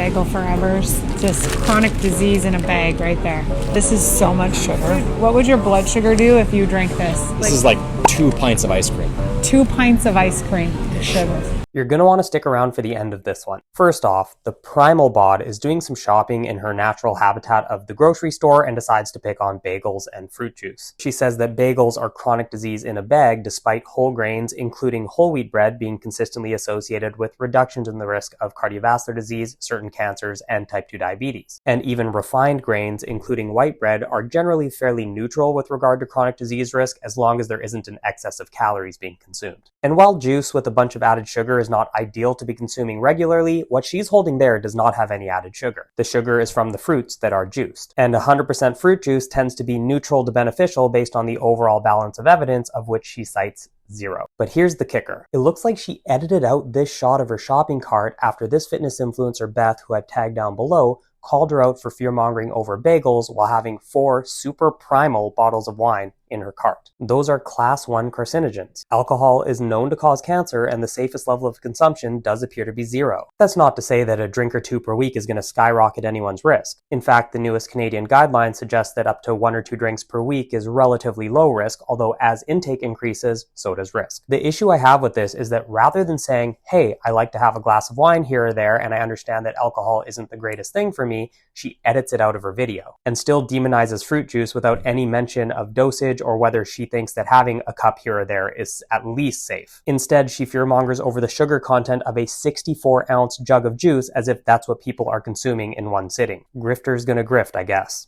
bagel forever. Just chronic disease in a bag right there. This is so much sugar. What would your blood sugar do if you drank this? This is like 2 pints of ice cream. 2 pints of ice cream sugar. You're going to want to stick around for the end of this one. First off, the primal bod is doing some shopping in her natural habitat of the grocery store and decides to pick on bagels and fruit juice. She says that bagels are chronic disease in a bag despite whole grains, including whole wheat bread, being consistently associated with reductions in the risk of cardiovascular disease, certain cancers, and type 2 diabetes. And even refined grains, including white bread, are generally fairly neutral with regard to chronic disease risk as long as there isn't an excess of calories being consumed. And while juice with a bunch of added sugar is not ideal to be consuming regularly, what she's holding there does not have any added sugar. The sugar is from the fruits that are juiced. And 100% fruit juice tends to be neutral to beneficial based on the overall balance of evidence, of which she cites 0. But here's the kicker. It looks like she edited out this shot of her shopping cart after this fitness influencer Beth, who I've tagged down below, called her out for fear-mongering over bagels while having 4 super primal bottles of wine in her cart. Those are class 1 carcinogens. Alcohol is known to cause cancer, and the safest level of consumption does appear to be 0. That's not to say that a drink or 2 per week is going to skyrocket anyone's risk. In fact, the newest Canadian guidelines suggest that up to 1 or 2 drinks per week is relatively low risk, although as intake increases, so does risk. The issue I have with this is that rather than saying, hey, I like to have a glass of wine here or there, and I understand that alcohol isn't the greatest thing for me, she edits it out of her video and still demonizes fruit juice without any mention of dosage or whether she thinks that having a cup here or there is at least safe. Instead, she fearmongers over the sugar content of a 64-ounce jug of juice as if that's what people are consuming in one sitting. Grifter's gonna grift, I guess.